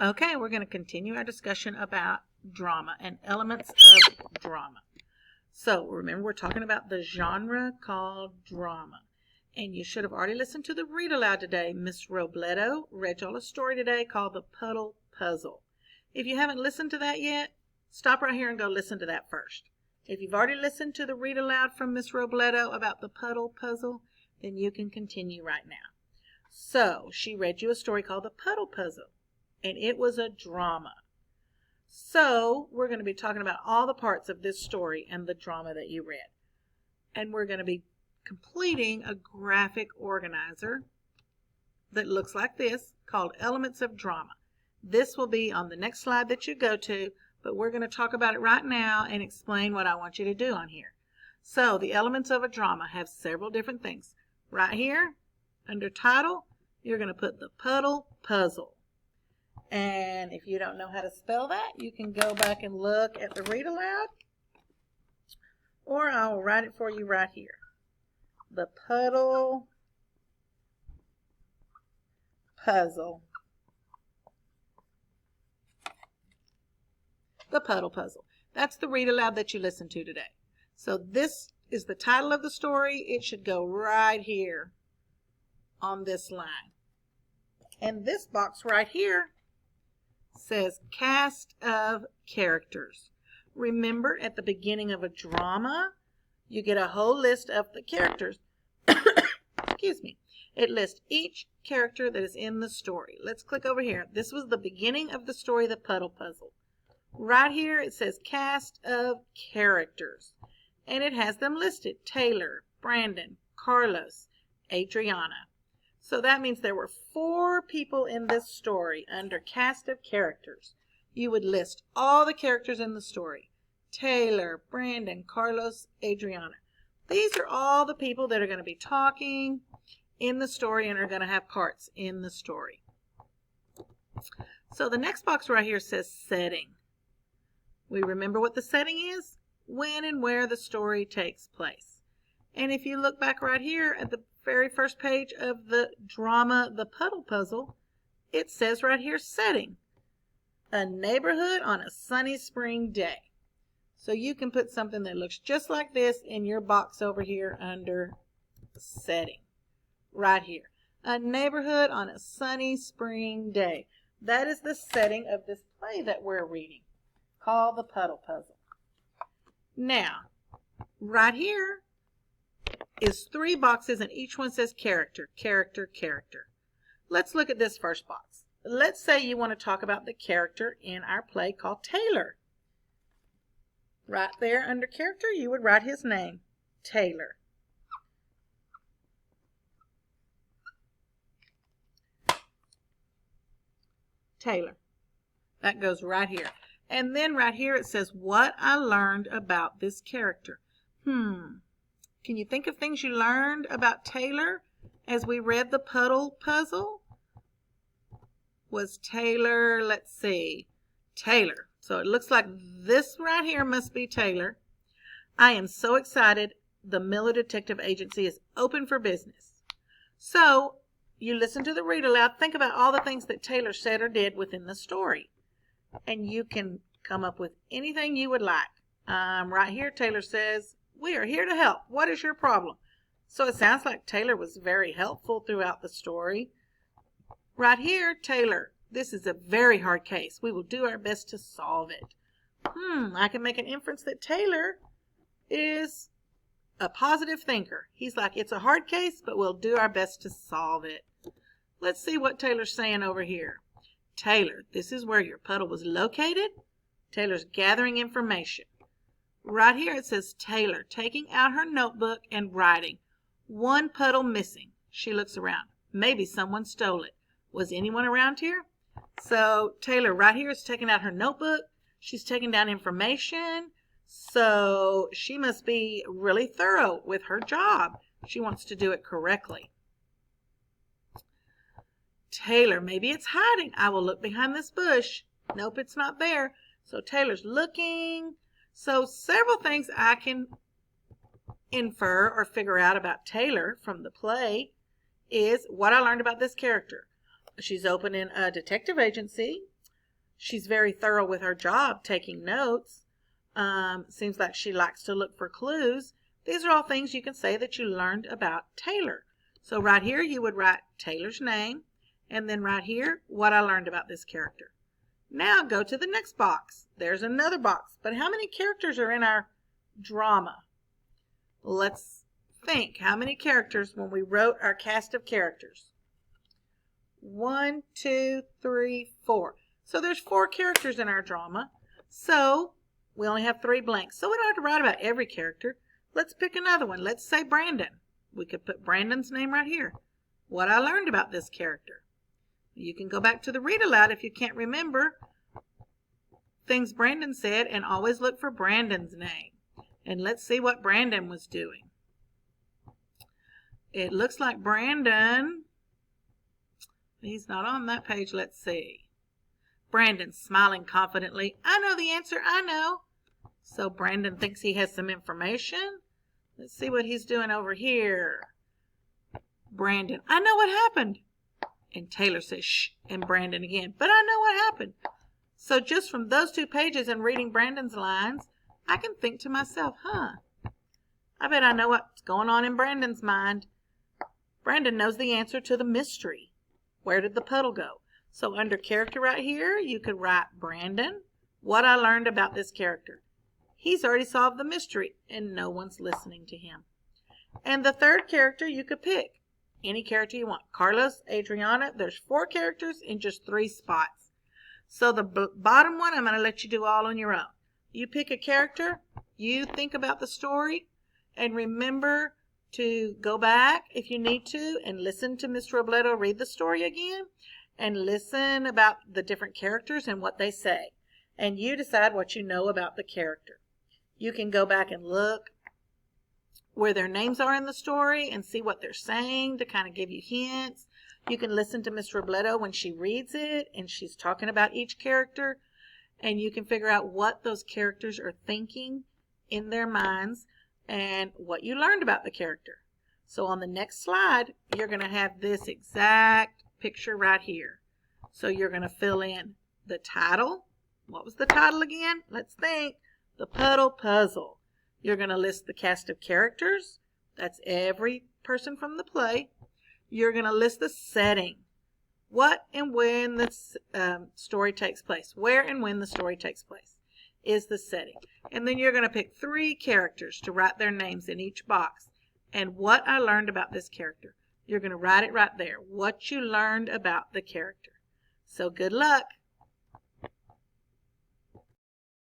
Okay, we're going to continue our discussion about drama and elements of drama. So remember, we're talking about the genre called drama. And you should have already listened to the read aloud today. Miss Robledo read y'all a story today called The Puddle Puzzle. If you haven't listened to that yet, stop right here and go listen to that first. If you've already listened to the read aloud from Miss Robledo about the puddle puzzle, then you can continue right now. So she read you a story called The Puddle Puzzle, and it was a drama. So we're going to be talking about all the parts of this story and the drama that you read. And we're going to be completing a graphic organizer that looks like this called Elements of Drama. This will be on the next slide that you go to, but we're going to talk about it right now and explain what I want you to do on here. So the elements of a drama have several different things. Right here, under title, you're going to put the puddle puzzle. And if you don't know how to spell that, you can go back and look at the read aloud, or I'll write it for you right here. The puddle puzzle. The puddle puzzle. That's the read aloud that you listened to today. So this is the title of the story. It should go right here on this line. And this box right here says cast of characters. Remember, at the beginning of a drama, you get a whole list of the characters. Excuse me. It lists each character that is in the story. Let's click over here. This was the beginning of the story, The Puddle Puzzle. Right here it says cast of characters. And it has them listed. Taylor, Brandon, Carlos, Adriana. So that means there were 4 people in this story under cast of characters. You would list all the characters in the story. Taylor, Brandon, Carlos, Adriana. These are all the people that are going to be talking in the story and are going to have parts in the story. So the next box right here says setting. We remember what the setting is? When and where the story takes place. And if you look back right here at the very first page of the drama, The Puddle Puzzle, it says right here, setting. A neighborhood on a sunny spring day. So you can put something that looks just like this in your box over here under setting. Right here. A neighborhood on a sunny spring day. That is the setting of this play that we're reading, called The Puddle Puzzle. Now, right here is 3 boxes, and each one says character, character, character. Let's look at this first box. Let's say you want to talk about the character in our play called Taylor. Right there under character, you would write his name, Taylor. Taylor. That goes right here. And then right here it says what I learned about this character. Can you think of things you learned about Taylor as we read The Puddle Puzzle? Was Taylor, let's see, Taylor. So it looks like this right here must be Taylor. I am so excited. The Miller Detective Agency is open for business. So you listen to the read aloud. Think about all the things that Taylor said or did within the story. And you can come up with anything you would like. Right here, Taylor says, we are here to help. What is your problem? So it sounds like Taylor was very helpful throughout the story. Right here, Taylor, this is a very hard case. We will do our best to solve it. I can make an inference that Taylor is a positive thinker. He's like, it's a hard case, but we'll do our best to solve it. Let's see what Taylor's saying over here. Taylor, this is where your puddle was located. Taylor's gathering information. Right here it says Taylor taking out her notebook and writing. 1 puddle missing. She looks around. Maybe someone stole it. Was anyone around here? So Taylor right here is taking out her notebook. She's taking down information. So she must be really thorough with her job. She wants to do it correctly. Taylor, maybe it's hiding. I will look behind this bush. Nope, it's not there. So Taylor's looking. So several things I can infer or figure out about Taylor from the play is what I learned about this character. She's opening a detective agency. She's very thorough with her job, taking notes. Seems like she likes to look for clues. These are all things you can say that you learned about Taylor. So right here you would write Taylor's name, and then right here, what I learned about this character. Now go to the next box. There's another box. But how many characters are in our drama? Let's think. How many characters when we wrote our cast of characters? 1, 2, 3, 4. So there's 4 characters in our drama. So we only have 3 blanks. So we don't have to write about every character. Let's pick another one. Let's say Brandon. We could put Brandon's name right here. What I learned about this character. You can go back to the read aloud if you can't remember things Brandon said, and always look for Brandon's name. And let's see what Brandon was doing. It looks like Brandon, he's not on that page. Let's see. Brandon smiling confidently. I know the answer. I know. So Brandon thinks he has some information. Let's see what he's doing over here. Brandon, I know what happened. And Taylor says, shh, and Brandon again, but I know what happened. So just from those 2 pages and reading Brandon's lines, I can think to myself, I bet I know what's going on in Brandon's mind. Brandon knows the answer to the mystery. Where did the puddle go? So under character right here, you could write Brandon, what I learned about this character. He's already solved the mystery, and no one's listening to him. And the third character you could pick. Any character you want. Carlos, Adriana, there's 4 characters in just 3 spots. So the bottom one, I'm going to let you do all on your own. You pick a character, you think about the story, and remember to go back if you need to and listen to Mr. Robledo read the story again and listen about the different characters and what they say. And you decide what you know about the character. You can go back and look where their names are in the story and see what they're saying to kind of give you hints. You can listen to Miss Robledo when she reads it and she's talking about each character, and you can figure out what those characters are thinking in their minds and what you learned about the character. So on the next slide, you're going to have this exact picture right here. So you're going to fill in the title. What was the title again? Let's think. The Puddle Puzzle. You're going to list the cast of characters. That's every person from the play. You're going to list the setting. What and when the story takes place. Where and when the story takes place is the setting. And then you're going to pick 3 characters to write their names in each box. And what I learned about this character. You're going to write it right there. What you learned about the character. So good luck.